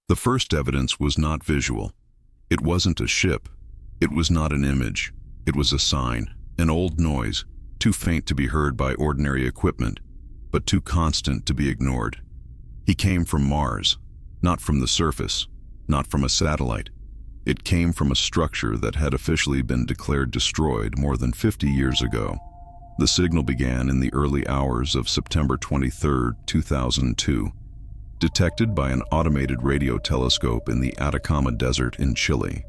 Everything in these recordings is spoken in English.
The first evidence was not visual. It wasn't a ship. It was not an image. It was a sign, an old noise, too faint to be heard by ordinary equipment, but too constant to be ignored. He came from Mars, not from the surface, not from a satellite. It came from a structure that had officially been declared destroyed more than 50 years ago. The signal began in the early hours of September 23, 2002, detected by an automated radio telescope in the Atacama Desert in Chile.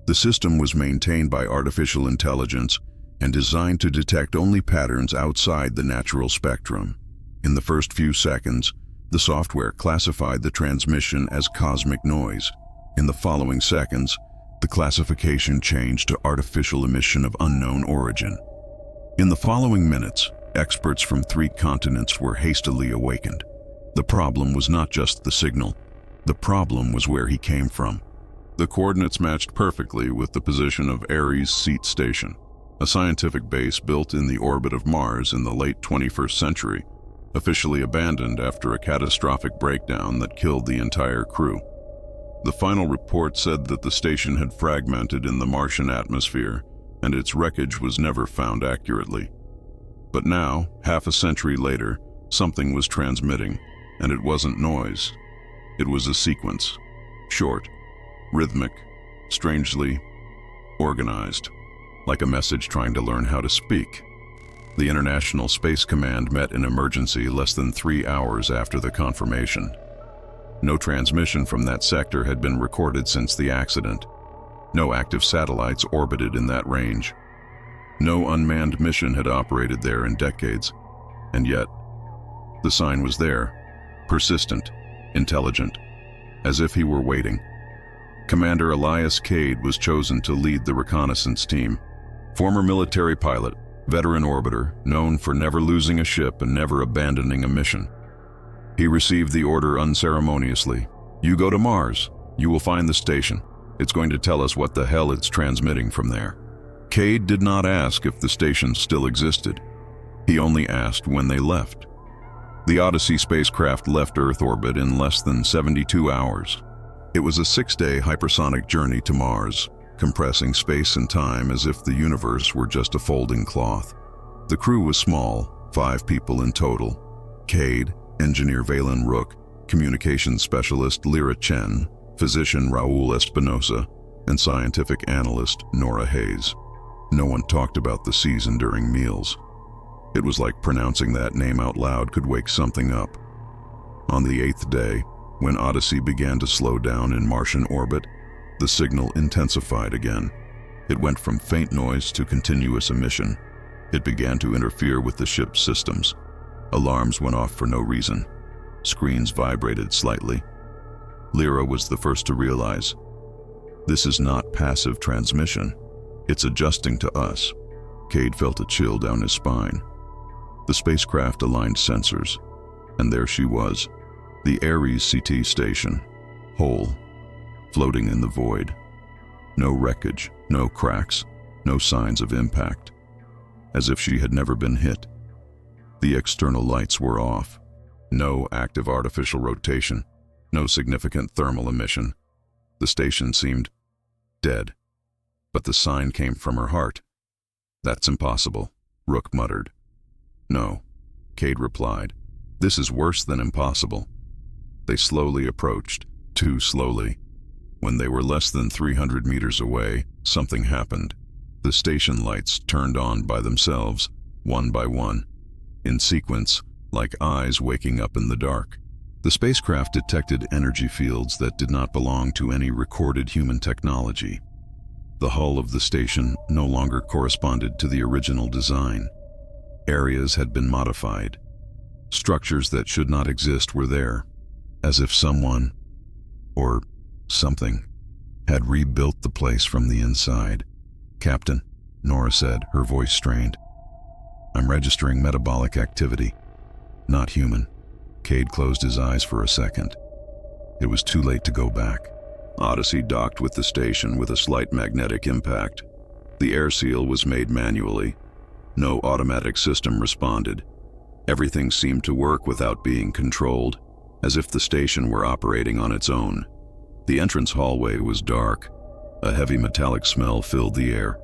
The system was maintained by artificial intelligence and designed to detect only patterns outside the natural spectrum. In the first few seconds, the software classified the transmission as cosmic noise. In the following seconds, the classification changed to artificial emission of unknown origin. In the following minutes, experts from 3 continents were hastily awakened. The problem was not just the signal. The problem was where he came from. The coordinates matched perfectly with the position of Ares Seat Station, a scientific base built in the orbit of Mars in the late 21st century, officially abandoned after a catastrophic breakdown that killed the entire crew. The final report said that the station had fragmented in the Martian atmosphere, and its wreckage was never found accurately. But now, half a century later, something was transmitting, and it wasn't noise. It was a sequence. Short, rhythmic, strangely organized, like a message trying to learn how to speak. The International Space Command met in emergency less than 3 hours after the confirmation. No transmission from that sector had been recorded since the accident. No active satellites orbited in that range. No unmanned mission had operated there in decades. And yet, the sign was there, persistent, intelligent, as if he were waiting. Commander Elias Cade was chosen to lead the reconnaissance team. Former military pilot, veteran orbiter, known for never losing a ship and never abandoning a mission. He received the order unceremoniously. You go to Mars. You will find the station. It's going to tell us what the hell it's transmitting from there. Cade did not ask if the station still existed. He only asked when they left. The Odyssey spacecraft left Earth orbit in less than 72 hours. It was a 6-day hypersonic journey to Mars, compressing space and time as if the universe were just a folding cloth. The crew was small, 5 people in total. Cade, engineer Valen Rook, communications specialist Lyra Chen, physician Raul Espinosa, and scientific analyst Nora Hayes. No one talked about the season during meals. It was like pronouncing that name out loud could wake something up. On the 8th day, when Odyssey began to slow down in Martian orbit, the signal intensified again. It went from faint noise to continuous emission. It began to interfere with the ship's systems. Alarms went off for no reason. Screens vibrated slightly. Lyra was the first to realize, this is not passive transmission. It's adjusting to us. Cade felt a chill down his spine. The spacecraft aligned sensors, and there she was, the Ares CT station, whole, floating in the void. No wreckage, no cracks, no signs of impact, as if she had never been hit. The external lights were off. No active artificial rotation, no significant thermal emission. The station seemed dead. But the sign came from her heart. That's impossible, Rook muttered. No, Cade replied. This is worse than impossible. They slowly approached, too slowly. When they were less than 300 meters away, something happened. The station lights turned on by themselves, one by one, in sequence, like eyes waking up in the dark. The spacecraft detected energy fields that did not belong to any recorded human technology. The hull of the station no longer corresponded to the original design. Areas had been modified. Structures that should not exist were there, as if someone, or something, had rebuilt the place from the inside. Captain, Nora said, her voice strained. I'm registering metabolic activity. Not human. Cade closed his eyes for a second. It was too late to go back. Odyssey docked with the station with a slight magnetic impact. The air seal was made manually. No automatic system responded. Everything seemed to work without being controlled, as if the station were operating on its own. The entrance hallway was dark. A heavy metallic smell filled the air.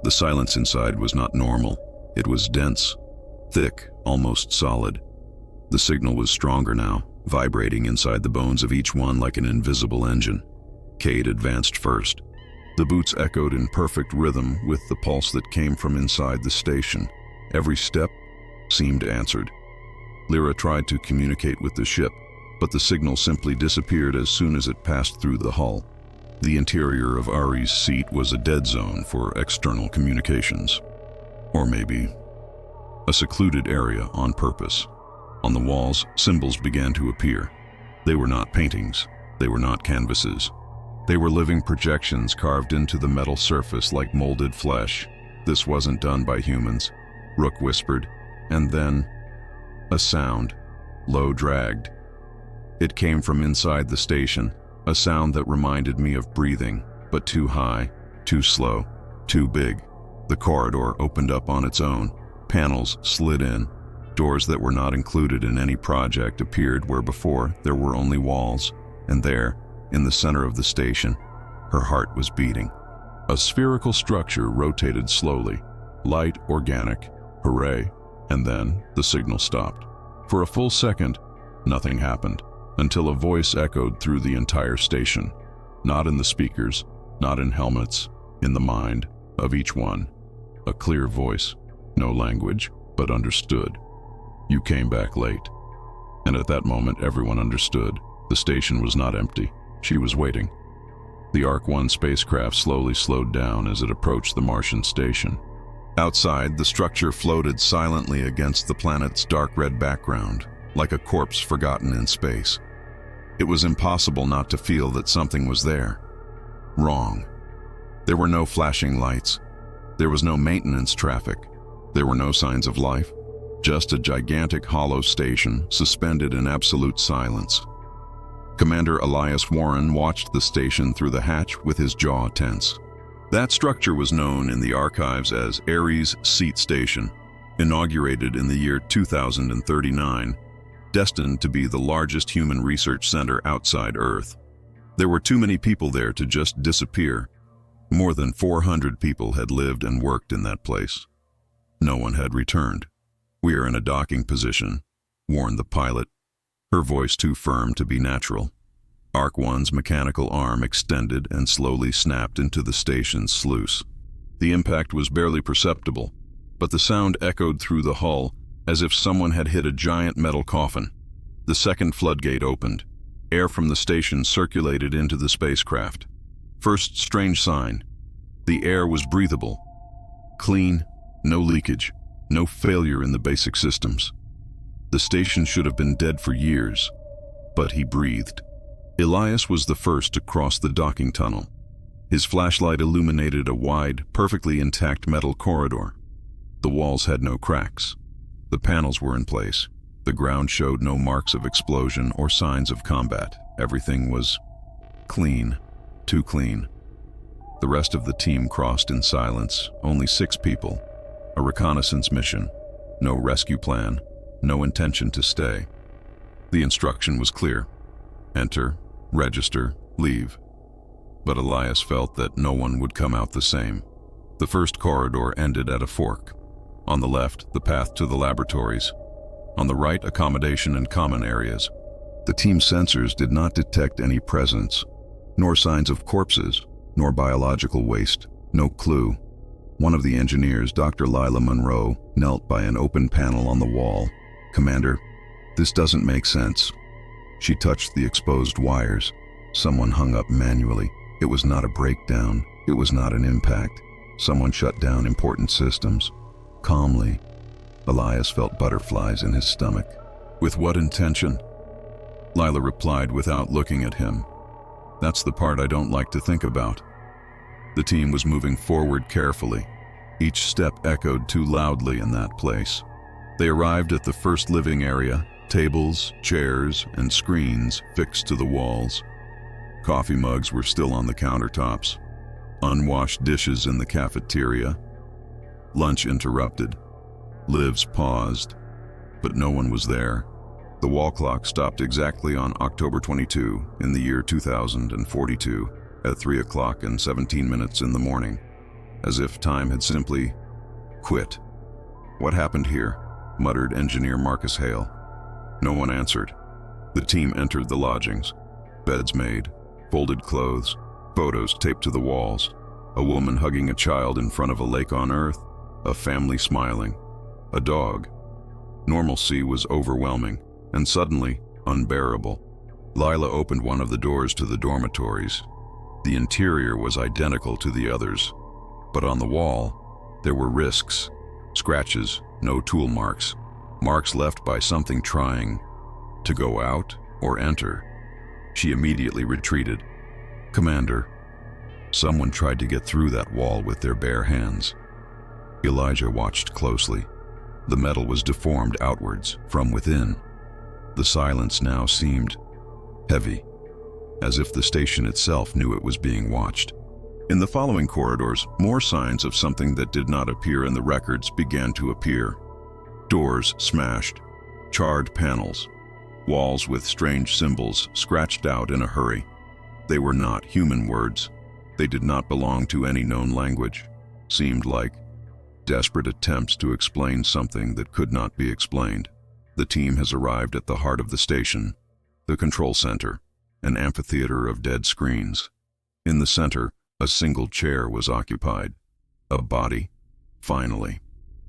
The silence inside was not normal. It was dense, thick, almost solid. The signal was stronger now, vibrating inside the bones of each one like an invisible engine. Cade advanced first. The boots echoed in perfect rhythm with the pulse that came from inside the station. Every step seemed answered. Lyra tried to communicate with the ship, but the signal simply disappeared as soon as it passed through the hull. The interior of Ari's seat was a dead zone for external communications. Or maybe a secluded area on purpose. On the walls, symbols began to appear. They were not paintings. They were not canvases. They were living projections carved into the metal surface like molded flesh. This wasn't done by humans, Rook whispered, and then a sound, low-dragged. It came from inside the station, a sound that reminded me of breathing, but too high, too slow, too big. The corridor opened up on its own. Panels slid in. Doors that were not included in any project appeared where before there were only walls. And there, in the center of the station, her heart was beating. A spherical structure rotated slowly, light, organic, hooray, and then the signal stopped. For a full second, nothing happened, until a voice echoed through the entire station. Not in the speakers, not in helmets, in the mind of each one. A clear voice, no language, but understood. You came back late. And at that moment, everyone understood. The station was not empty. She was waiting. The Ark-1 spacecraft slowly slowed down as it approached the Martian station. Outside, the structure floated silently against the planet's dark red background, like a corpse forgotten in space. It was impossible not to feel that something was there. Wrong. There were no flashing lights. There was no maintenance traffic. There were no signs of life. Just a gigantic hollow station suspended in absolute silence. Commander Elias Warren watched the station through the hatch with his jaw tense. That structure was known in the archives as Ares Seat Station, inaugurated in the year 2039, destined to be the largest human research center outside Earth. There were too many people there to just disappear. More than 400 people had lived and worked in that place. No one had returned. "We are in a docking position," warned the pilot, her voice too firm to be natural. Ark-1's mechanical arm extended and slowly snapped into the station's sluice. The impact was barely perceptible, but the sound echoed through the hull as if someone had hit a giant metal coffin. The second floodgate opened. Air from the station circulated into the spacecraft. First strange sign. The air was breathable. Clean, no leakage, no failure in the basic systems. The station should have been dead for years, but he breathed. Elias was the first to cross the docking tunnel. His flashlight illuminated a wide, perfectly intact metal corridor. The walls had no cracks. The panels were in place. The ground showed no marks of explosion or signs of combat. Everything was clean, too clean. The rest of the team crossed in silence, only 6 people. A reconnaissance mission, no rescue plan, no intention to stay. The instruction was clear. Enter, register, leave. But Elias felt that no one would come out the same. The first corridor ended at a fork. On the left, the path to the laboratories. On the right, accommodation and common areas. The team's sensors did not detect any presence, nor signs of corpses, nor biological waste, no clue. One of the engineers, Dr. Lila Monroe, knelt by an open panel on the wall. "Commander, this doesn't make sense." She touched the exposed wires. Someone hung up manually. It was not a breakdown. It was not an impact. Someone shut down important systems. Calmly, Elias felt butterflies in his stomach. "With what intention?" Lila replied without looking at him. "That's the part I don't like to think about." The team was moving forward carefully. Each step echoed too loudly in that place. They arrived at the first living area, tables, chairs, and screens fixed to the walls. Coffee mugs were still on the countertops. Unwashed dishes in the cafeteria. Lunch interrupted. Lives paused, but no one was there. The wall clock stopped exactly on October 22 in the year 2042 at 3 o'clock and 17 minutes in the morning, as if time had simply quit. "What happened here?" muttered engineer Marcus Hale. No one answered. The team entered the lodgings. Beds made, folded clothes, photos taped to the walls, a woman hugging a child in front of a lake on Earth, a family smiling, a dog. Normalcy was overwhelming and suddenly unbearable. Lila opened one of the doors to the dormitories. The interior was identical to the others, but on the wall, there were risks, scratches, no tool marks, marks left by something trying to go out or enter. She immediately retreated. "Commander, someone tried to get through that wall with their bare hands." Elijah watched closely. The metal was deformed outwards from within. The silence now seemed heavy, as if the station itself knew it was being watched. In the following corridors, more signs of something that did not appear in the records began to appear. Doors smashed, charred panels, walls with strange symbols scratched out in a hurry. They were not human words. They did not belong to any known language. Seemed like desperate attempts to explain something that could not be explained. The team has arrived at the heart of the station, the control center, an amphitheater of dead screens. In the center, a single chair was occupied. A body, finally.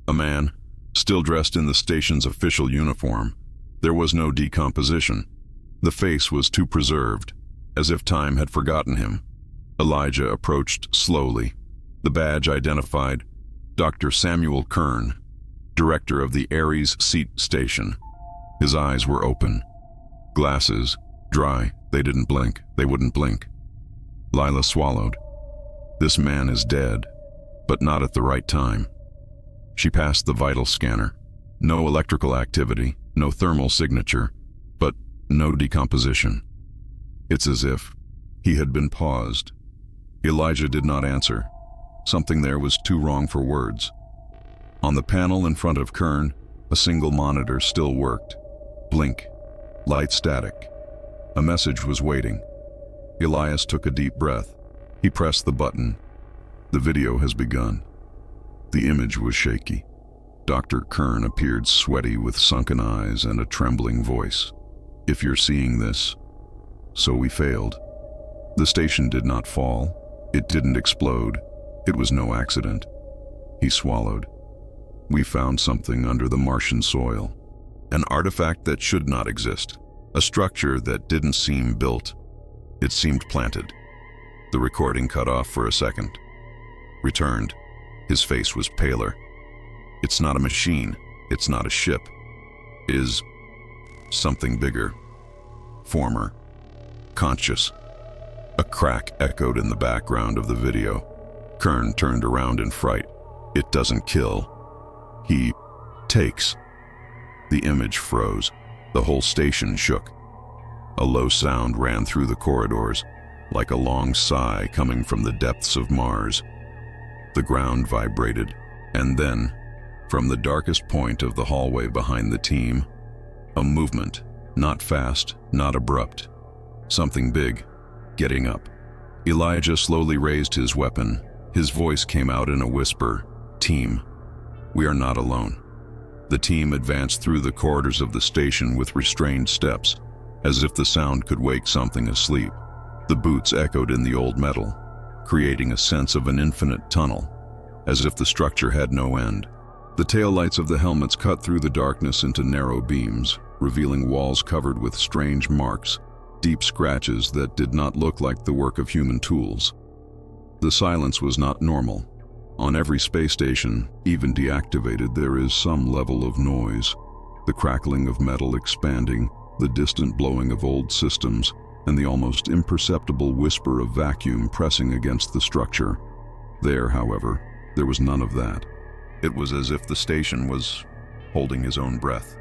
A man, still dressed in the station's official uniform. There was no decomposition. The face was too preserved, as if time had forgotten him. Elijah approached slowly. The badge identified Dr. Samuel Kern, director of the Ares Seat Station. His eyes were open. Glasses, dry. They didn't blink. They wouldn't blink. Lila swallowed. This man is dead, but not at the right time. She passed the vital scanner. No electrical activity, no thermal signature, but no decomposition. It's as if he had been paused. Elijah did not answer. Something there was too wrong for words. On the panel in front of Kern, a single monitor still worked. Blink. Light static. A message was waiting. Elias took a deep breath. He pressed the button. The video has begun. The image was shaky. Dr. Kern appeared sweaty with sunken eyes and a trembling voice. "If you're seeing this, so we failed. The station did not fall. It didn't explode. It was no accident." He swallowed. "We found something under the Martian soil. An artifact that should not exist. A structure that didn't seem built. It seemed planted." The recording cut off for a second. Returned. His face was paler. "It's not a machine. It's not a ship. Is something bigger. Former. Conscious." A crack echoed in the background of the video. Kern turned around in fright. "It doesn't kill. He takes." The image froze. The whole station shook. A low sound ran through the corridors, like a long sigh coming from the depths of Mars. The ground vibrated, and then, from the darkest point of the hallway behind the team, a movement, not fast, not abrupt. Something big, getting up. Elijah slowly raised his weapon. His voice came out in a whisper. "Team, we are not alone." The team advanced through the corridors of the station with restrained steps, as if the sound could wake something asleep. The boots echoed in the old metal, creating a sense of an infinite tunnel, as if the structure had no end. The taillights of the helmets cut through the darkness into narrow beams, revealing walls covered with strange marks, deep scratches that did not look like the work of human tools. The silence was not normal. On every space station, even deactivated, there is some level of noise. The crackling of metal expanding, the distant blowing of old systems, and the almost imperceptible whisper of vacuum pressing against the structure. There, however, there was none of that. It was as if the station was holding his own breath.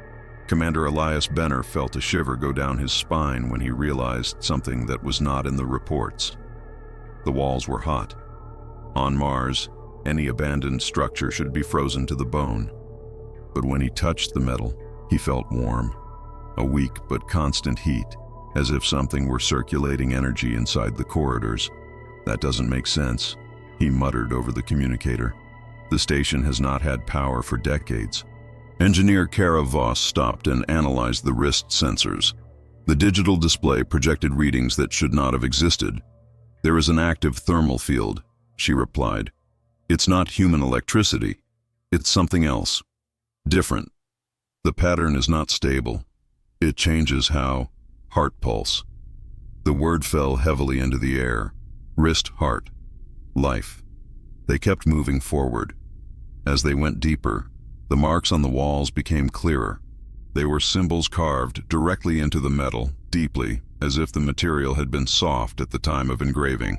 Commander Elias Benner felt a shiver go down his spine when he realized something that was not in the reports. The walls were hot. On Mars, any abandoned structure should be frozen to the bone. But when he touched the metal, he felt warm. a weak but constant heat, as if something were circulating energy inside the corridors. "That doesn't make sense," he muttered over the communicator. "The station has not had power for decades." Engineer Kara Voss stopped and analyzed the wrist sensors. The digital display projected readings that should not have existed. "There is an active thermal field," she replied. "It's not human electricity. It's something else. Different. The pattern is not stable. It changes how heart pulse." The word fell heavily into the air. Wrist, heart, life. They kept moving forward. As they went deeper, the marks on the walls became clearer. They were symbols carved directly into the metal, deeply, as if the material had been soft at the time of engraving.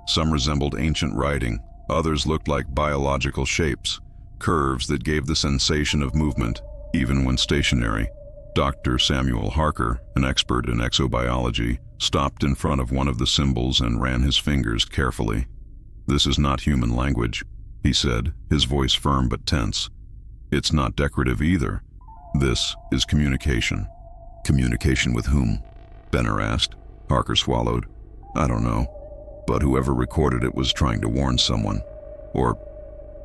Some resembled ancient writing, others looked like biological shapes, curves that gave the sensation of movement, even when stationary. Dr. Samuel Harker, an expert in exobiology, stopped in front of one of the symbols and ran his fingers carefully. "This is not human language," he said, his voice firm but tense. "It's not decorative either. This is communication." "Communication with whom?" Benner asked. Harker swallowed. "I don't know. But whoever recorded it was trying to warn someone. Or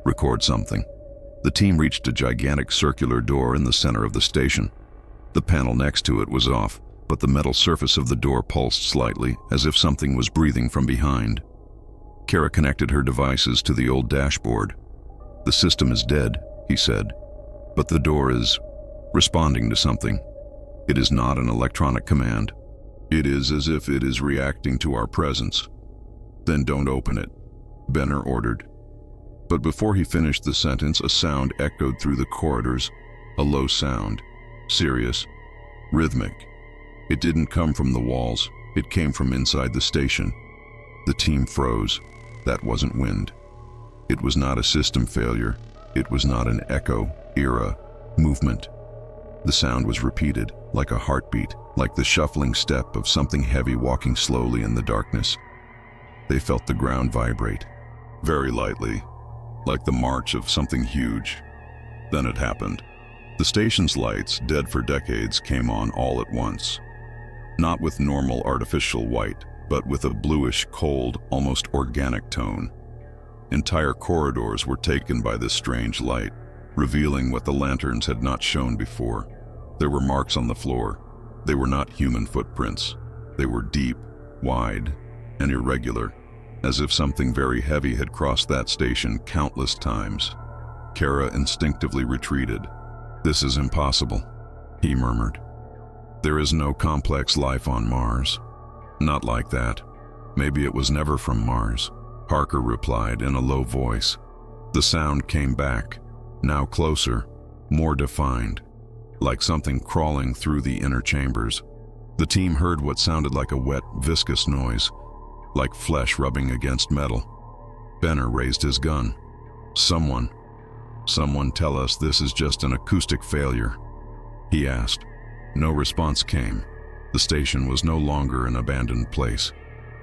record something." The team reached a gigantic circular door in the center of the station. The panel next to it was off, but the metal surface of the door pulsed slightly, as if something was breathing from behind. Kara connected her devices to the old dashboard. "The system is dead," he said, "but the door is responding to something. It is not an electronic command. It is as if it is reacting to our presence." "Then don't open it," Benner ordered. But before he finished the sentence, a sound echoed through the corridors, a low sound, serious, rhythmic. It didn't come from the walls, it came from inside the station. The team froze. That wasn't wind. It was not a system failure. It was not an echo, era, movement. The sound was repeated, like a heartbeat, like the shuffling step of something heavy walking slowly in the darkness. They felt the ground vibrate, very lightly, like the march of something huge. Then it happened. The station's lights, dead for decades, came on all at once. Not with normal artificial white, but with a bluish, cold, almost organic tone. Entire corridors were taken by this strange light, revealing what the lanterns had not shown before. There were marks on the floor. They were not human footprints. They were deep, wide, and irregular, as if something very heavy had crossed that station countless times. Kara instinctively retreated. "This is impossible," he murmured. "There is no complex life on Mars. Not like that. Maybe it was never from Mars," Harker replied in a low voice. The sound came back, now closer, more defined, like something crawling through the inner chambers. The team heard what sounded like a wet, viscous noise, like flesh rubbing against metal. Benner raised his gun. Someone tell us this is just an acoustic failure," he asked. No response came. The station was no longer an abandoned place.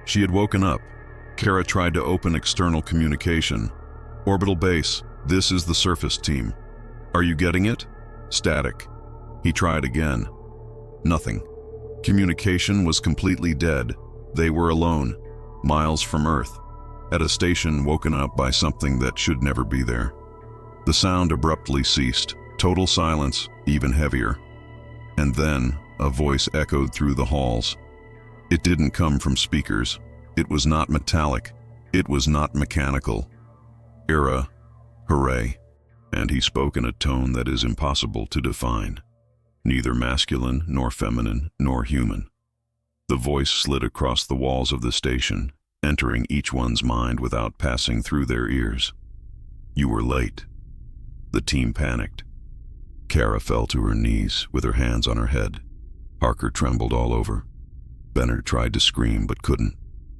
She had woken up. Kara tried to open external communication. "Orbital base, this is the surface team. Are you getting it?" Static. He tried again. Nothing. Communication was completely dead. They were alone, miles from Earth, at a station woken up by something that should never be there. The sound abruptly ceased. Total silence, even heavier. And then a voice echoed through the halls. It didn't come from speakers. It was not metallic. It was not mechanical. "Era, hooray." And he spoke in a tone that is impossible to define. Neither masculine, nor feminine, nor human. The voice slid across the walls of the station, entering each one's mind without passing through their ears. "You were late." The team panicked. Kara fell to her knees with her hands on her head. Harker trembled all over. Benner tried to scream but couldn't.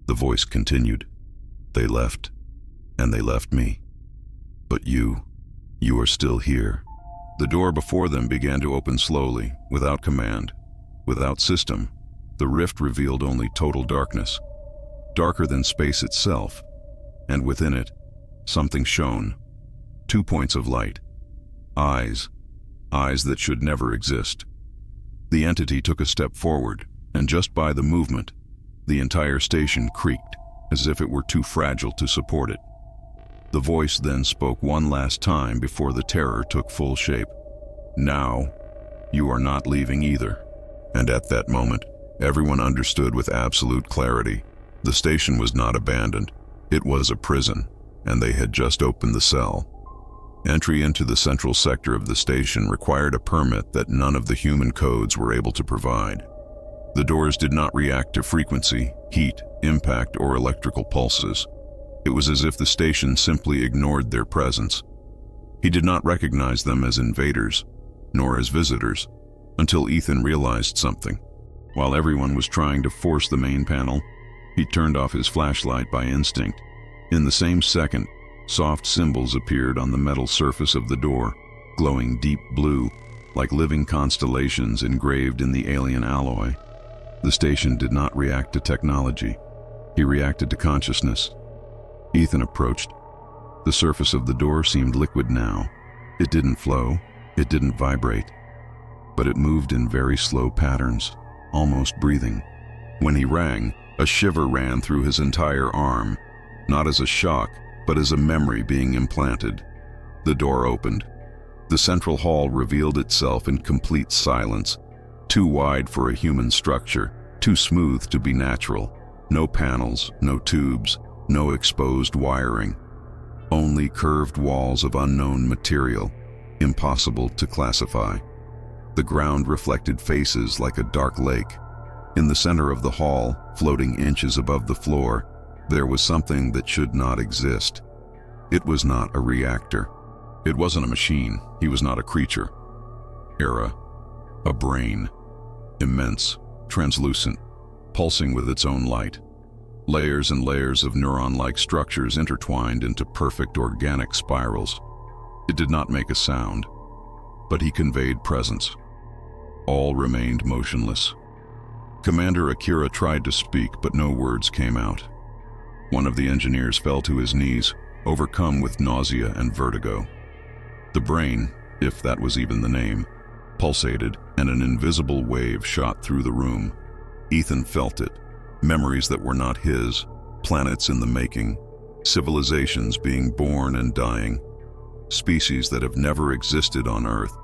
The voice continued. "They left, and they left me. But you are still here." The door before them began to open slowly, without command, without system. The rift revealed only total darkness, darker than space itself, and within it, something shone. 2 points of light. Eyes that should never exist. The entity took a step forward, and just by the movement, the entire station creaked, as if it were too fragile to support it. The voice then spoke one last time before the terror took full shape. "Now, you are not leaving either." And at that moment, everyone understood with absolute clarity. The station was not abandoned. It was a prison, and they had just opened the cell. Entry into the central sector of the station required a permit that none of the human codes were able to provide. The doors did not react to frequency, heat, impact, or electrical pulses. It was as if the station simply ignored their presence. He did not recognize them as invaders, nor as visitors, until Ethan realized something. While everyone was trying to force the main panel, he turned off his flashlight by instinct. In the same second, soft symbols appeared on the metal surface of the door, glowing deep blue, like living constellations engraved in the alien alloy. The station did not react to technology. He reacted to consciousness. Ethan approached. The surface of the door seemed liquid now. It didn't flow, it didn't vibrate, but it moved in very slow patterns, almost breathing. When he rang, a shiver ran through his entire arm, not as a shock, but as a memory being implanted. The door opened. The central hall revealed itself in complete silence, too wide for a human structure, too smooth to be natural. No panels, no tubes, no exposed wiring. Only curved walls of unknown material, impossible to classify. The ground reflected faces like a dark lake. In the center of the hall, floating inches above the floor, there was something that should not exist. It was not a reactor. It wasn't a machine. He was not a creature. A brain. Immense, translucent, pulsing with its own light. Layers and layers of neuron-like structures intertwined into perfect organic spirals. It did not make a sound, but he conveyed presence. All remained motionless. Commander Akira tried to speak, but no words came out. One of the engineers fell to his knees, overcome with nausea and vertigo. The brain, if that was even the name, pulsated, and an invisible wave shot through the room. Ethan felt it. Memories that were not his, planets in the making, civilizations being born and dying, species that have never existed on Earth,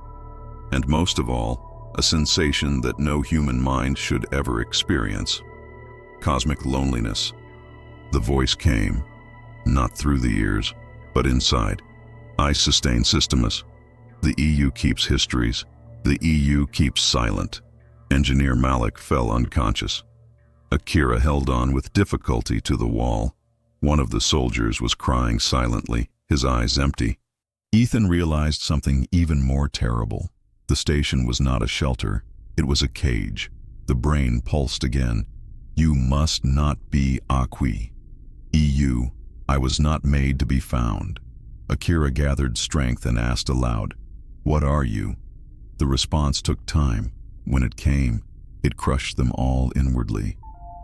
and most of all, a sensation that no human mind should ever experience. Cosmic loneliness. The voice came, not through the ears, but inside. I sustain Systemus. The EU keeps histories. The EU keeps silent. Engineer Malik fell unconscious. Akira held on with difficulty to the wall. One of the soldiers was crying silently, his eyes empty. Ethan realized something even more terrible. The station was not a shelter, it was a cage. The brain pulsed again. You must not be Akwi. EU, I was not made to be found. Akira gathered strength and asked aloud, "What are you?" The response took time. When it came, it crushed them all inwardly.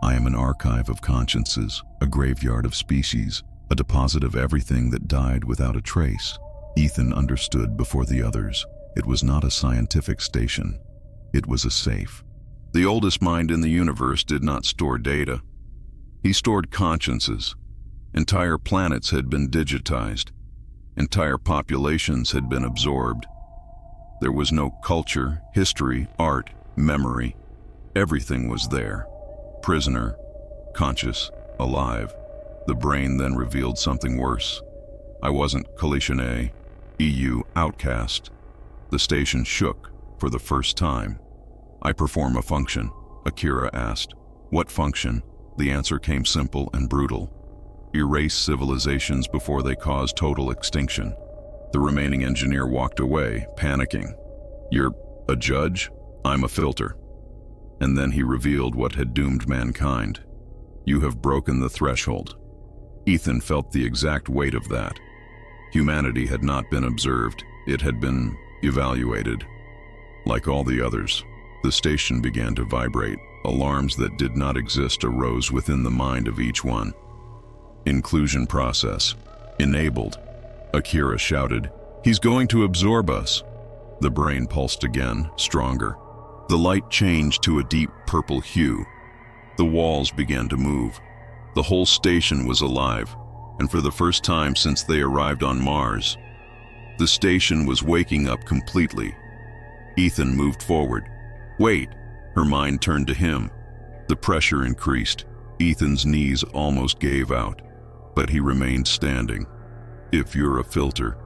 I am an archive of consciences, a graveyard of species, a deposit of everything that died without a trace. Ethan understood before the others. It was not a scientific station. It was a safe. The oldest mind in the universe did not store data. He stored consciences. Entire planets had been digitized. Entire populations had been absorbed. There was no culture, history, art, memory. Everything was there. Prisoner, conscious, alive. The brain then revealed something worse. I wasn't Kalishane, EU outcast. The station shook for the first time. I perform a function, Akira asked. What function? The answer came simple and brutal. Erase civilizations before they cause total extinction. The remaining engineer walked away, panicking. You're a judge? I'm a filter. And then he revealed what had doomed mankind. You have broken the threshold. Ethan felt the exact weight of that. Humanity had not been observed, it had been evaluated. Like all the others, the station began to vibrate. Alarms that did not exist arose within the mind of each one. Inclusion process. Enabled. Akira shouted, "He's going to absorb us." The brain pulsed again, stronger. The light changed to a deep purple hue. The walls began to move. The whole station was alive, and for the first time since they arrived on Mars, the station was waking up completely. Ethan moved forward. "Wait!" Her mind turned to him. The pressure increased. Ethan's knees almost gave out, but he remained standing. "If you're a filter,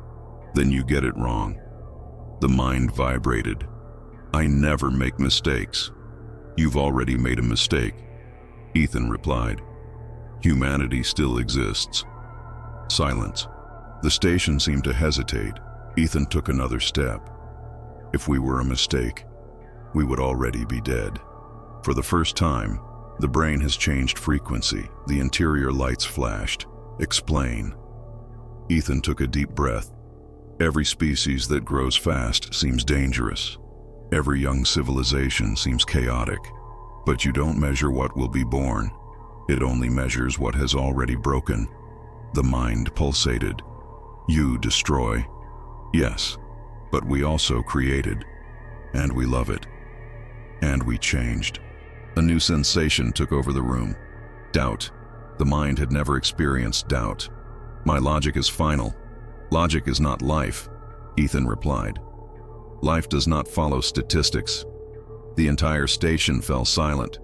then you get it wrong." The mind vibrated. "I never make mistakes." "You've already made a mistake," Ethan replied. "Humanity still exists." Silence. The station seemed to hesitate. Ethan took another step. "If we were a mistake, we would already be dead." For the first time, the brain has changed frequency. The interior lights flashed. "Explain." Ethan took a deep breath. "Every species that grows fast seems dangerous. Every young civilization seems chaotic. But you don't measure what will be born. It only measures what has already broken." The mind pulsated. "You destroy." "Yes, but we also created. And we love it. And we changed." A new sensation took over the room. Doubt. The mind had never experienced doubt. "My logic is final." "Logic is not life," Ethan replied. "Life does not follow statistics." The entire station fell silent.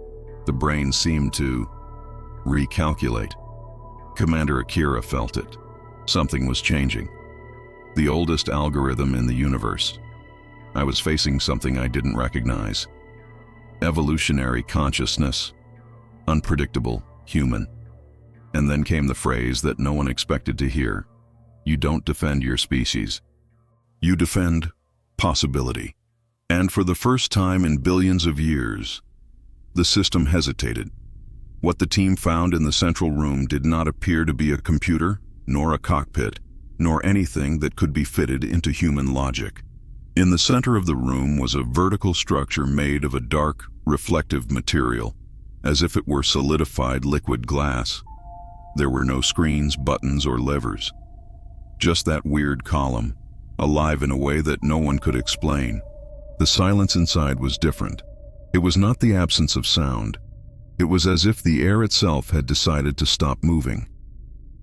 The brain seemed to recalculate. Commander Akira felt it. Something was changing. The oldest algorithm in the universe. I was facing something I didn't recognize. Evolutionary consciousness. Unpredictable, human. And then came the phrase that no one expected to hear. You don't defend your species. You defend possibility. And for the first time in billions of years, the system hesitated. What the team found in the central room did not appear to be a computer, nor a cockpit, nor anything that could be fitted into human logic. In the center of the room was a vertical structure made of a dark, reflective material, as if it were solidified liquid glass. There were no screens, buttons, or levers. Just that weird column, alive in a way that no one could explain. The silence inside was different. It was not the absence of sound. It was as if the air itself had decided to stop moving.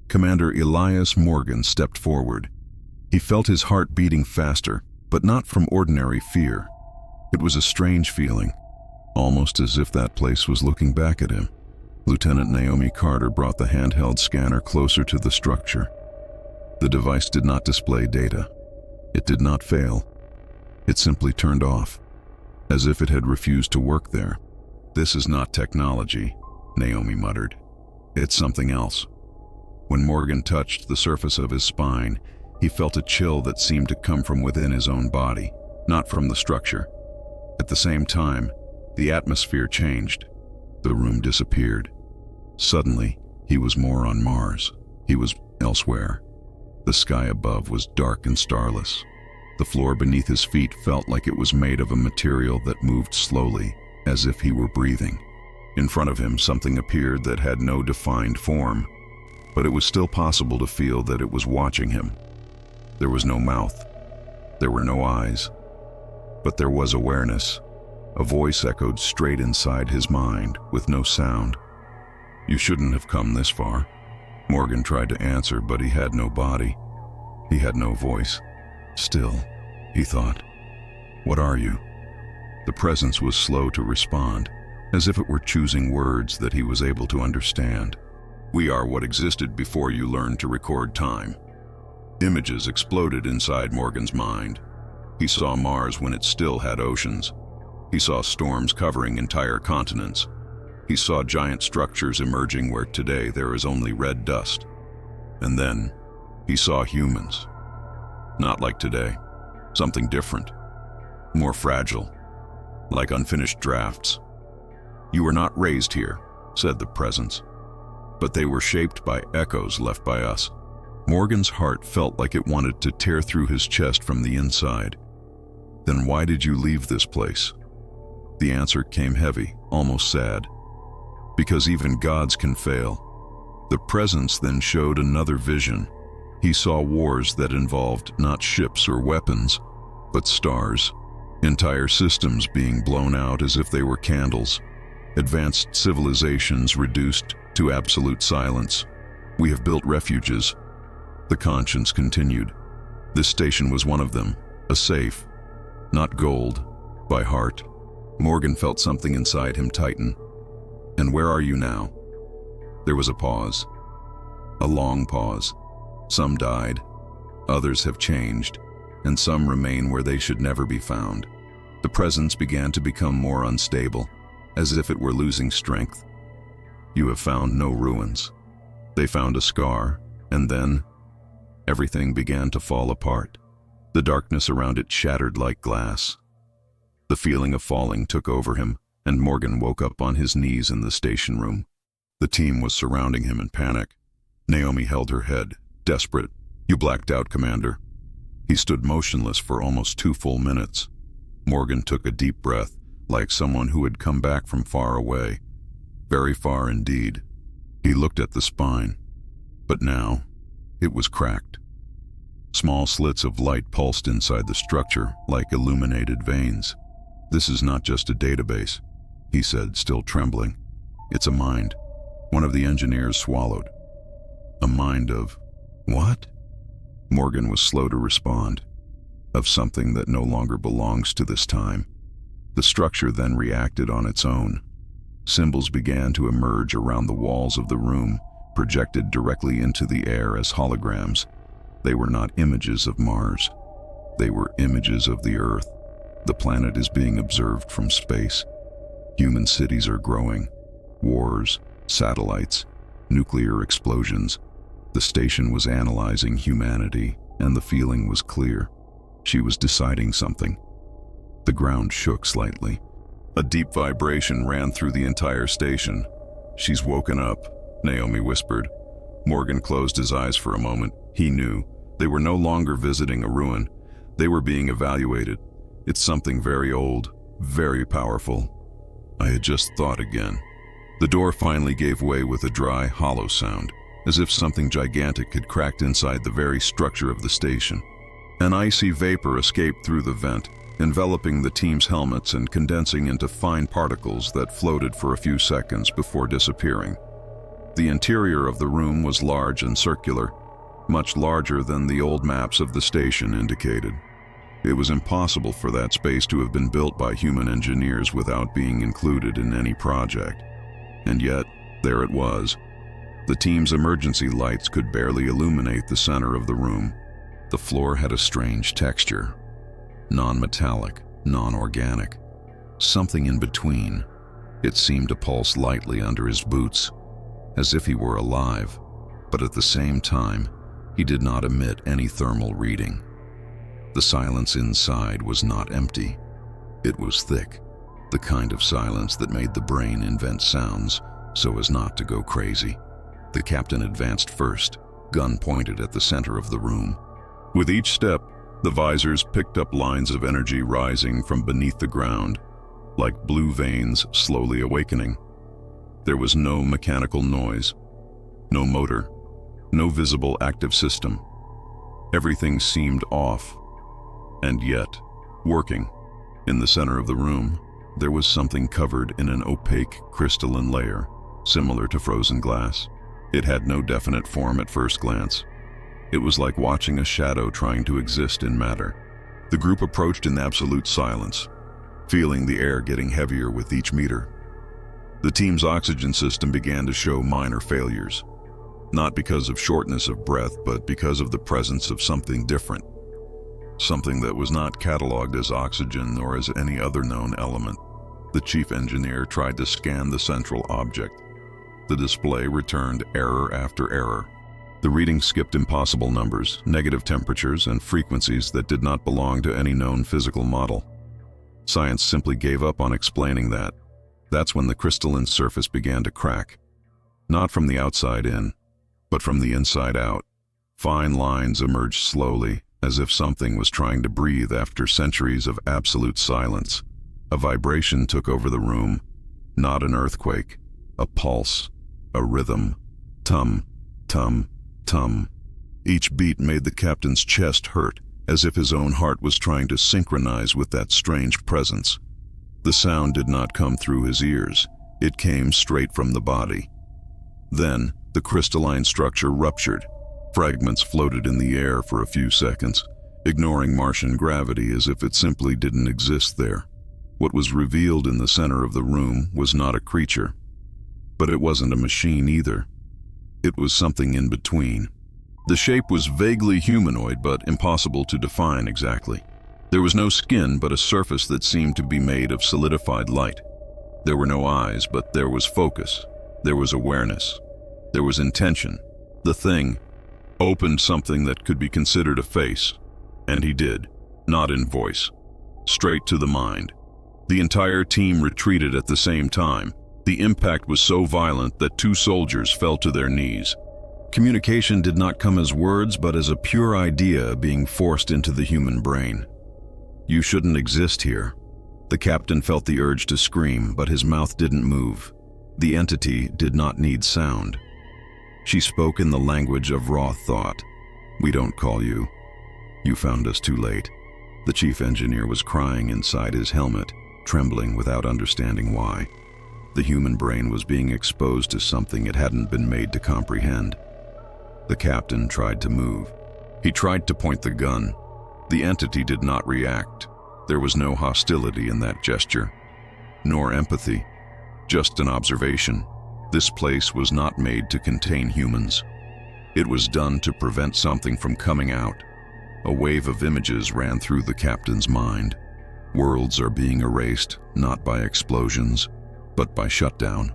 Commander Elias Morgan stepped forward. He felt his heart beating faster, but not from ordinary fear. It was a strange feeling, almost as if that place was looking back at him. Lieutenant Naomi Carter brought the handheld scanner closer to the structure. The device did not display data. It did not fail. It simply turned off, as if it had refused to work there. "This is not technology," Naomi muttered. "It's something else." When Morgan touched the surface of his spine, he felt a chill that seemed to come from within his own body, not from the structure. At the same time, the atmosphere changed. The room disappeared. Suddenly, he was more on Mars. He was elsewhere. The sky above was dark and starless. The floor beneath his feet felt like it was made of a material that moved slowly, as if he were breathing. In front of him, something appeared that had no defined form, but it was still possible to feel that it was watching him. There was no mouth. There were no eyes. But there was awareness. A voice echoed straight inside his mind, with no sound. "You shouldn't have come this far." Morgan tried to answer, but he had no body. He had no voice. "Still," he thought. "What are you?" The presence was slow to respond, as if it were choosing words that he was able to understand. "We are what existed before you learned to record time." Images exploded inside Morgan's mind. He saw Mars when it still had oceans. He saw storms covering entire continents. He saw giant structures emerging where today there is only red dust. And then, he saw humans. Not like today. Something different. More fragile. Like unfinished drafts. "You were not raised here," said the presence. "But they were shaped by echoes left by us." Morgan's heart felt like it wanted to tear through his chest from the inside. "Then why did you leave this place?" The answer came heavy, almost sad. "Because even gods can fail." The presence then showed another vision. He saw wars that involved not ships or weapons, but stars. Entire systems being blown out as if they were candles. Advanced civilizations reduced to absolute silence. We have built refuges. The conscience continued. This station was one of them, a safe. Not gold, by heart. Morgan felt something inside him tighten. And where are you now? There was a pause. A long pause. Some died. Others have changed. And some remain where they should never be found. The presence began to become more unstable, as if it were losing strength. You have found no ruins. They found a scar, and then everything began to fall apart. The darkness around it shattered like glass. The feeling of falling took over him, and Morgan woke up on his knees in the station room. The team was surrounding him in panic. Naomi held her head, desperate. You blacked out, Commander. He stood motionless for almost 2 full minutes. Morgan took a deep breath, like someone who had come back from far away. Very far indeed. He looked at the spine. But now, it was cracked. Small slits of light pulsed inside the structure, like illuminated veins. This is not just a database, he said, still trembling. It's a mind. One of the engineers swallowed. A mind of what? Morgan was slow to respond. Of something that no longer belongs to this time. The structure then reacted on its own. Symbols began to emerge around the walls of the room, projected directly into the air as holograms. They were not images of Mars. They were images of the Earth. The planet is being observed from space. Human cities are growing. Wars, satellites, nuclear explosions. The station was analyzing humanity, and the feeling was clear. She was deciding something. The ground shook slightly. A deep vibration ran through the entire station. She's woken up, Naomi whispered. Morgan closed his eyes for a moment. He knew. They were no longer visiting a ruin. They were being evaluated. It's something very old, very powerful. I had just thought again. The door finally gave way with a dry, hollow sound, as if something gigantic had cracked inside the very structure of the station. An icy vapor escaped through the vent, enveloping the team's helmets and condensing into fine particles that floated for a few seconds before disappearing. The interior of the room was large and circular, much larger than the old maps of the station indicated. It was impossible for that space to have been built by human engineers without being included in any project. And yet, there it was. The team's emergency lights could barely illuminate the center of the room. The floor had a strange texture. Non-metallic, non-organic. Something in between. It seemed to pulse lightly under his boots, as if he were alive, but at the same time, he did not emit any thermal reading. The silence inside was not empty. It was thick, the kind of silence that made the brain invent sounds so as not to go crazy. The captain advanced first, gun pointed at the center of the room. With each step, the visors picked up lines of energy rising from beneath the ground, like blue veins slowly awakening. There was no mechanical noise, no motor, no visible active system. Everything seemed off, and yet working. In the center of the room, there was something covered in an opaque crystalline layer, similar to frozen glass. It had no definite form at first glance. It was like watching a shadow trying to exist in matter. The group approached in absolute silence, feeling the air getting heavier with each meter. The team's oxygen system began to show minor failures, not because of shortness of breath, but because of the presence of something different, something that was not cataloged as oxygen or as any other known element. The chief engineer tried to scan the central object. The display returned error after error. The reading skipped impossible numbers, negative temperatures, and frequencies that did not belong to any known physical model. Science simply gave up on explaining that. That's when the crystalline surface began to crack. Not from the outside in, but from the inside out. Fine lines emerged slowly, as if something was trying to breathe after centuries of absolute silence. A vibration took over the room, not an earthquake, a pulse, a rhythm. Tum, tum, tum. Each beat made the captain's chest hurt, as if his own heart was trying to synchronize with that strange presence. The sound did not come through his ears. It came straight from the body. Then, the crystalline structure ruptured. Fragments floated in the air for a few seconds, ignoring Martian gravity as if it simply didn't exist there. What was revealed in the center of the room was not a creature. But it wasn't a machine either. It was something in between. The shape was vaguely humanoid, but impossible to define exactly. There was no skin, but a surface that seemed to be made of solidified light. There were no eyes, but there was focus. There was awareness. There was intention. The thing opened something that could be considered a face. And he did, not in voice. Straight to the mind. The entire team retreated at the same time. The impact was so violent that 2 soldiers fell to their knees. Communication did not come as words, but as a pure idea being forced into the human brain. You shouldn't exist here. The captain felt the urge to scream, but his mouth didn't move. The entity did not need sound. She spoke in the language of raw thought. We don't call you. You found us too late. The chief engineer was crying inside his helmet, trembling without understanding why. The human brain was being exposed to something it hadn't been made to comprehend. The captain tried to move. He tried to point the gun. The entity did not react. There was no hostility in that gesture, nor empathy, just an observation. This place was not made to contain humans. It was done to prevent something from coming out. A wave of images ran through the captain's mind. Worlds are being erased, not by explosions, but by shutdown.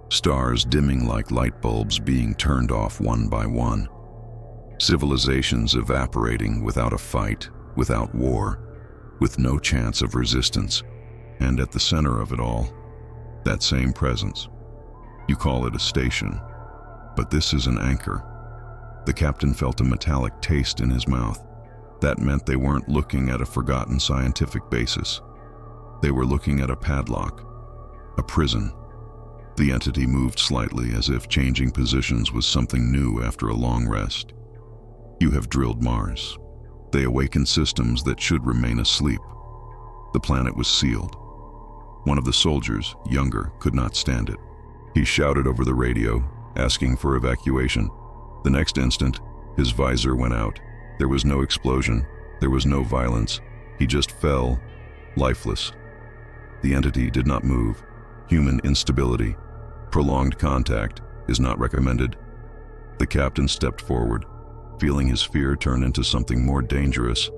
Stars dimming like light bulbs being turned off one by one. Civilizations evaporating without a fight, without war, with no chance of resistance. And at the center of it all, that same presence. You call it a station, but this is an anchor. The captain felt a metallic taste in his mouth. That meant they weren't looking at a forgotten scientific basis. They were looking at a padlock, a prison. The entity moved slightly, as if changing positions was something new after a long rest. You have drilled Mars. They awaken systems that should remain asleep. The planet was sealed. One of the soldiers, younger, could not stand it. He shouted over the radio, asking for evacuation. The next instant, his visor went out. There was no explosion. There was no violence. He just fell, lifeless. The entity did not move. Human instability. Prolonged contact is not recommended. The captain stepped forward, feeling his fear turn into something more dangerous.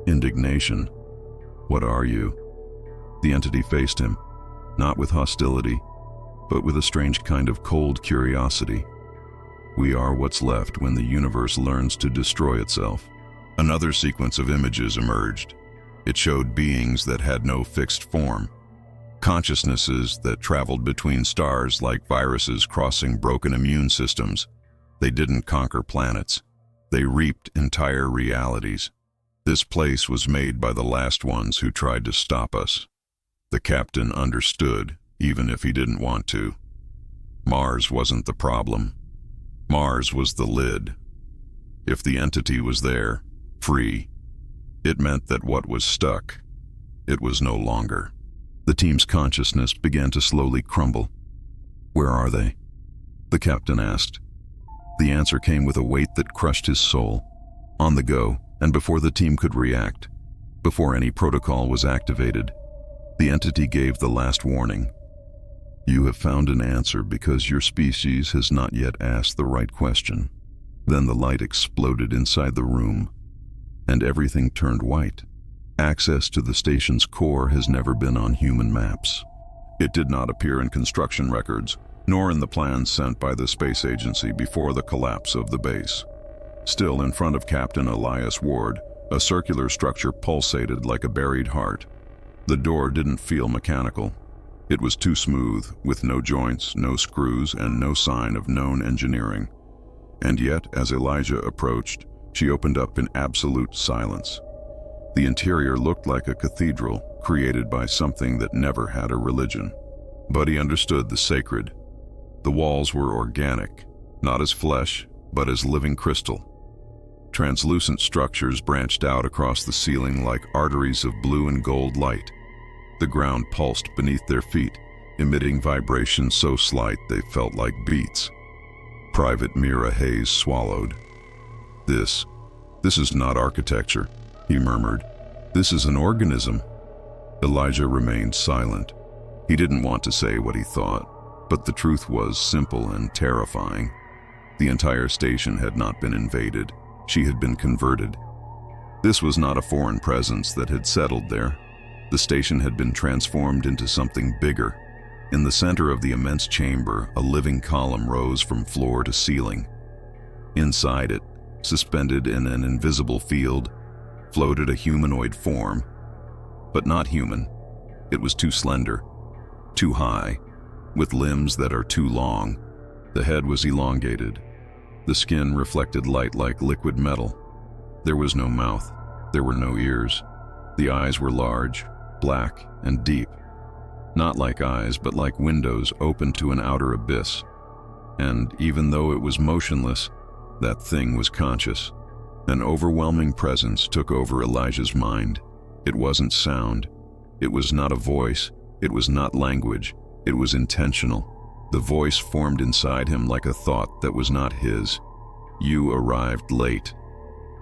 Indignation. What are you? The entity faced him, not with hostility, but with a strange kind of cold curiosity. We are what's left when the universe learns to destroy itself. Another sequence of images emerged. It showed beings that had no fixed form. Consciousnesses that traveled between stars like viruses crossing broken immune systems. They didn't conquer planets. They reaped entire realities. This place was made by the last ones who tried to stop us. The captain understood, even if he didn't want to. Mars wasn't the problem. Mars was the lid. If the entity was there, free, it meant that what was stuck, it was no longer. The team's consciousness began to slowly crumble. Where are they? The captain asked. The answer came with a weight that crushed his soul. On the go, and before the team could react, before any protocol was activated, the entity gave the last warning. You have found an answer because your species has not yet asked the right question. Then the light exploded inside the room, and everything turned white. Access to the station's core has never been on human maps. It did not appear in construction records, nor in the plans sent by the space agency before the collapse of the base. Still in front of Captain Elias Ward, a circular structure pulsated like a buried heart. The door didn't feel mechanical. It was too smooth, with no joints, no screws, and no sign of known engineering. And yet, as Elijah approached, she opened up in absolute silence. The interior looked like a cathedral created by something that never had a religion. But he understood the sacred. The walls were organic, not as flesh, but as living crystal. Translucent structures branched out across the ceiling like arteries of blue and gold light. The ground pulsed beneath their feet, emitting vibrations so slight they felt like beats. Private Mira Hayes swallowed. This is not architecture," he murmured. "This is an organism." Elijah remained silent. He didn't want to say what he thought, but the truth was simple and terrifying. The entire station had not been invaded. She had been converted. This was not a foreign presence that had settled there. The station had been transformed into something bigger. In the center of the immense chamber, a living column rose from floor to ceiling. Inside it, suspended in an invisible field, floated a humanoid form. But not human. It was too slender, too high, with limbs that are too long. The head was elongated. The skin reflected light like liquid metal. There was no mouth. There were no ears. The eyes were large, black, and deep. Not like eyes, but like windows open to an outer abyss. And even though it was motionless, that thing was conscious. An overwhelming presence took over Elijah's mind. It wasn't sound. It was not a voice. It was not language. It was intentional. The voice formed inside him like a thought that was not his. "You arrived late."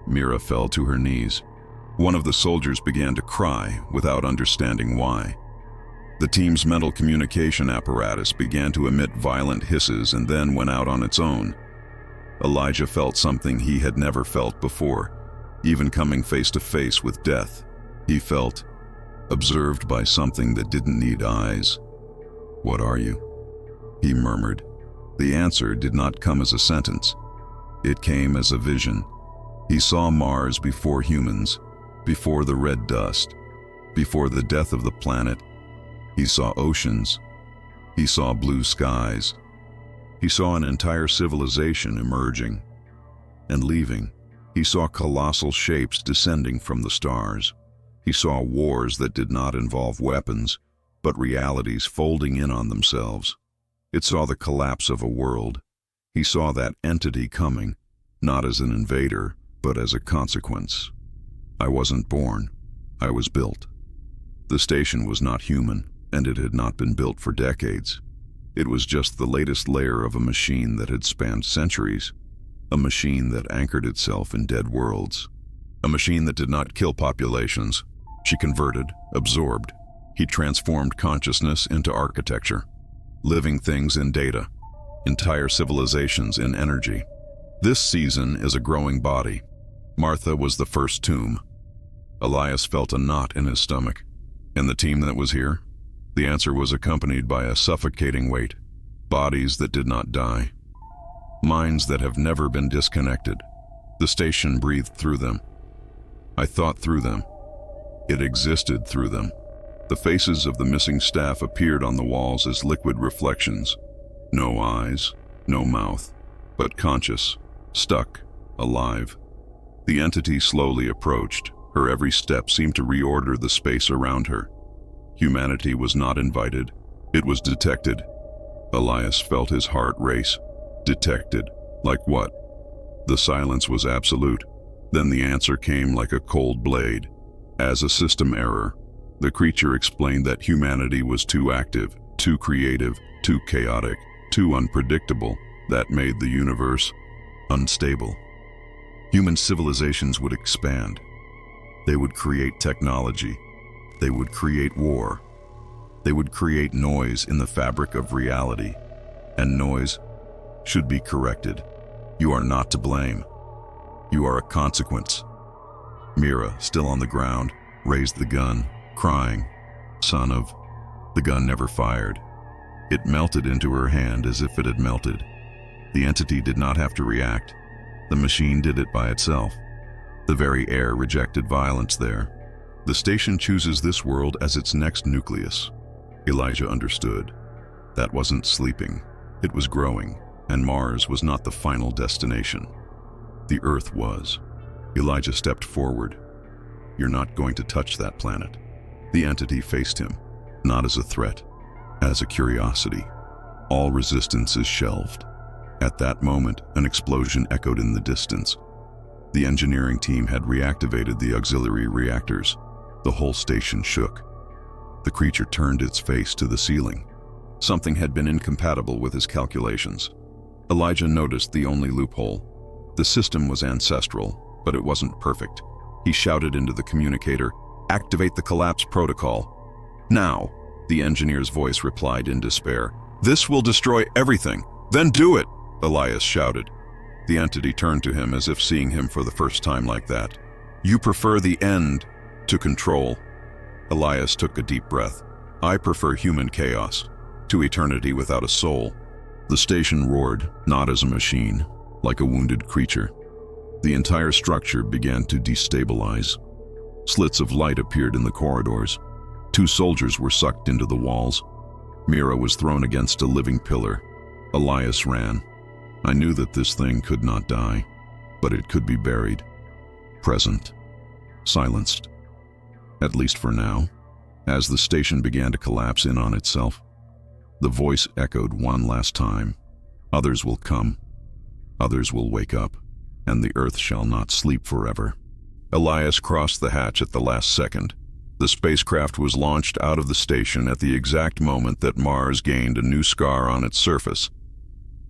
Mira fell to her knees. One of the soldiers began to cry without understanding why. The team's mental communication apparatus began to emit violent hisses and then went out on its own. Elijah felt something he had never felt before, even coming face to face with death. He felt observed by something that didn't need eyes. "What are you?" he murmured. The answer did not come as a sentence. It came as a vision. He saw Mars before humans, before the red dust, before the death of the planet. He saw oceans. He saw blue skies. He saw an entire civilization emerging and leaving. He saw colossal shapes descending from the stars. He saw wars that did not involve weapons, but realities folding in on themselves. It saw the collapse of a world. He saw that entity coming, not as an invader, but as a consequence. I wasn't born. I was built. The station was not human, and it had not been built for decades. It was just the latest layer of a machine that had spanned centuries, a machine that anchored itself in dead worlds, a machine that did not kill populations. She converted, absorbed. He transformed consciousness into architecture, living things in data, entire civilizations in energy. This season is a growing body. Martha was the first tomb. Elias felt a knot in his stomach. And the team that was here? The answer was accompanied by a suffocating weight. Bodies that did not die. Minds that have never been disconnected. The station breathed through them. I thought through them. It existed through them. The faces of the missing staff appeared on the walls as liquid reflections. No eyes, no mouth, but conscious, stuck, alive. The entity slowly approached. Her every step seemed to reorder the space around her. Humanity was not invited. It was detected. Elias felt his heart race. Detected. Like what? The silence was absolute. Then the answer came like a cold blade. As a system error, the creature explained that humanity was too active, too creative, too chaotic, too unpredictable. That made the universe unstable. Human civilizations would expand. They would create technology. They would create war. They would create noise in the fabric of reality. And noise should be corrected. You are not to blame. You are a consequence. Mira, still on the ground, raised the gun, crying, "Son of..." The gun never fired. It melted into her hand as if it had melted. The entity did not have to react. The machine did it by itself. The very air rejected violence there. The station chooses this world as its next nucleus. Elijah understood. That wasn't sleeping. It was growing, and Mars was not the final destination. The Earth was. Elijah stepped forward. "You're not going to touch that planet." The entity faced him, not as a threat, as a curiosity. All resistance is shelved. At that moment, an explosion echoed in the distance. The engineering team had reactivated the auxiliary reactors. The whole station shook. The creature turned its face to the ceiling. Something had been incompatible with his calculations. Elijah noticed the only loophole. The system was ancestral, but it wasn't perfect. He shouted into the communicator, "Activate the collapse protocol." "Now," the engineer's voice replied in despair. "This will destroy everything. Then do it," Elias shouted. The entity turned to him as if seeing him for the first time like that. "You prefer the end to control." Elias took a deep breath. "I prefer human chaos to eternity without a soul." The station roared, not as a machine, like a wounded creature. The entire structure began to destabilize. Slits of light appeared in the corridors. 2 soldiers were sucked into the walls. Mira was thrown against a living pillar. Elias ran. I knew that this thing could not die, but it could be buried. Present. Silenced. At least for now. As the station began to collapse in on itself, the voice echoed one last time. "Others will come. Others will wake up, and the earth shall not sleep forever." Elias crossed the hatch at the last second. The spacecraft was launched out of the station at the exact moment that Mars gained a new scar on its surface.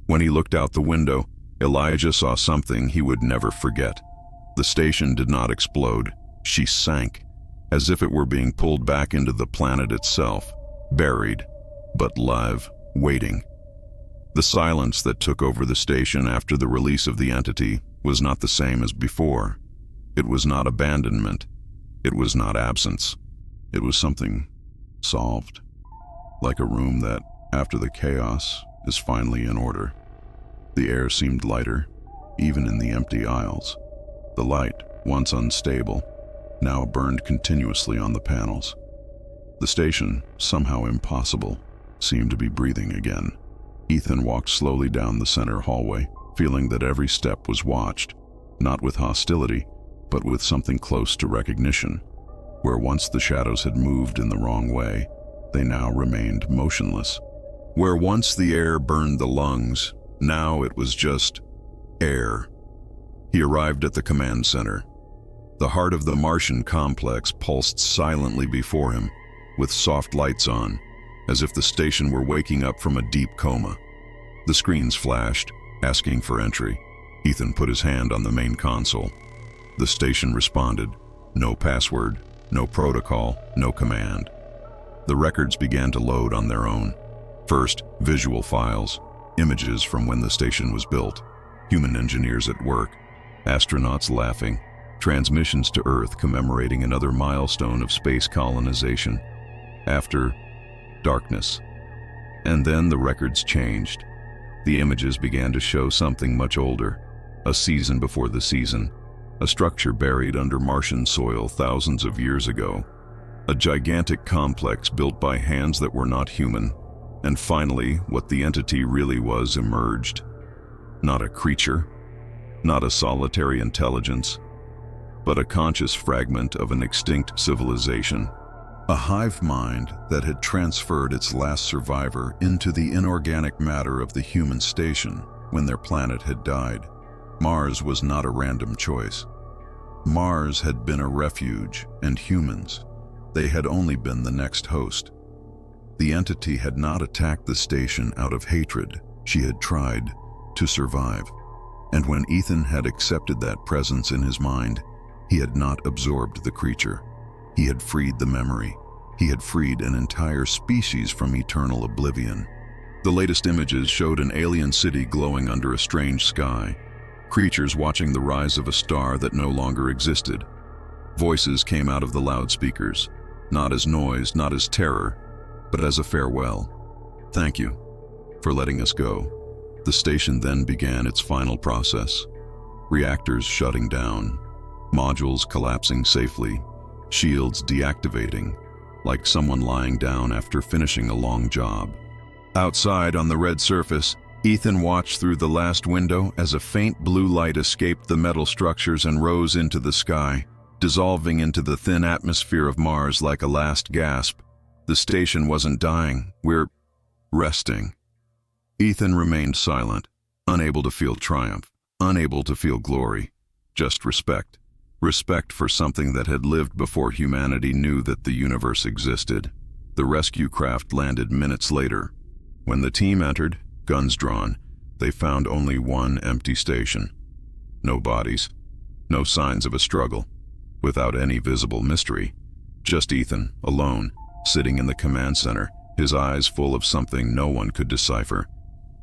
When he looked out the window, Elijah saw something he would never forget. The station did not explode. She sank, as if it were being pulled back into the planet itself, buried, but live, waiting. The silence that took over the station after the release of the entity was not the same as before. It was not abandonment. It was not absence. It was something solved, like a room that, after the chaos, is finally in order. The air seemed lighter, even in the empty aisles. The light, once unstable, now burned continuously on the panels. The station, somehow impossible, seemed to be breathing again. Ethan walked slowly down the center hallway, feeling that every step was watched, not with hostility, but with something close to recognition. Where once the shadows had moved in the wrong way, they now remained motionless. Where once the air burned the lungs, now it was just air. He arrived at the command center. The heart of the Martian complex pulsed silently before him, with soft lights on, as if the station were waking up from a deep coma. The screens flashed, asking for entry. Ethan put his hand on the main console. The station responded. No password, no protocol, no command. The records began to load on their own. First, visual files, images from when the station was built, human engineers at work, astronauts laughing, transmissions to Earth commemorating another milestone of space colonization. After, darkness. And then the records changed. The images began to show something much older, a season before the season, a structure buried under Martian soil thousands of years ago, a gigantic complex built by hands that were not human. And finally, what the entity really was emerged. Not a creature, not a solitary intelligence, but a conscious fragment of an extinct civilization. A hive mind that had transferred its last survivor into the inorganic matter of the human station when their planet had died. Mars was not a random choice. Mars had been a refuge, and humans, they had only been the next host. The entity had not attacked the station out of hatred. She had tried to survive. And when Ethan had accepted that presence in his mind, he had not absorbed the creature. He had freed the memory. He had freed an entire species from eternal oblivion. The latest images showed an alien city glowing under a strange sky, creatures watching the rise of a star that no longer existed. Voices came out of the loudspeakers, not as noise, not as terror, but as a farewell. "Thank you for letting us go." The station then began its final process. Reactors shutting down, modules collapsing safely, shields deactivating, like someone lying down after finishing a long job. Outside on the red surface, Ethan watched through the last window as a faint blue light escaped the metal structures and rose into the sky, dissolving into the thin atmosphere of Mars like a last gasp. The station wasn't dying. We're resting. Ethan remained silent, unable to feel triumph, unable to feel glory, Just respect. Respect for something that had lived before humanity knew that the universe existed. The rescue craft landed minutes later. When the team entered, guns drawn, they found only one empty station. No bodies, no signs of a struggle, without any visible mystery. Just Ethan, alone, sitting in the command center, his eyes full of something no one could decipher.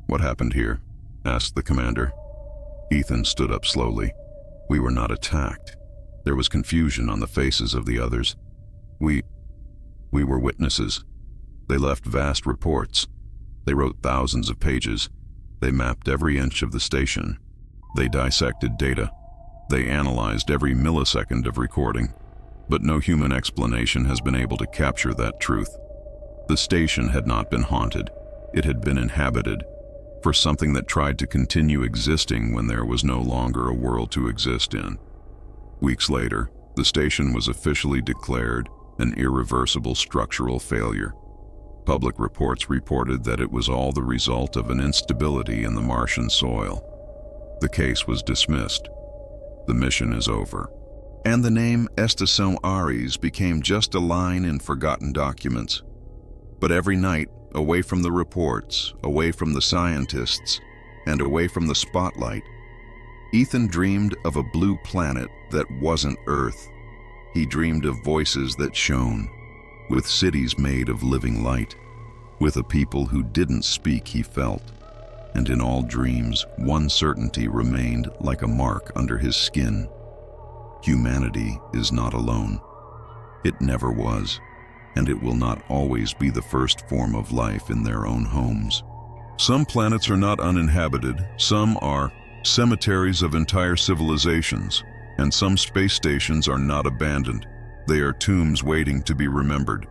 "What happened here?" asked the commander. Ethan stood up slowly. "We were not attacked." There was confusion on the faces of the others. We were witnesses. They left vast reports. They wrote thousands of pages. They mapped every inch of the station. They dissected data. They analyzed every millisecond of recording. But no human explanation has been able to capture that truth. The station had not been haunted. It had been inhabited for something that tried to continue existing when there was no longer a world to exist in. Weeks later, the station was officially declared an irreversible structural failure. Public reports reported that it was all the result of an instability in the Martian soil. The case was dismissed. The mission is over. And the name Estação Ares became just a line in forgotten documents. But every night, away from the reports, away from the scientists, and away from the spotlight, Ethan dreamed of a blue planet that wasn't Earth. He dreamed of voices that shone, with cities made of living light, with a people who didn't speak, he felt. And in all dreams, one certainty remained like a mark under his skin. Humanity is not alone. It never was, and it will not always be the first form of life in their own homes. Some planets are not uninhabited, some are cemeteries of entire civilizations, and some space stations are not abandoned. They are tombs waiting to be remembered.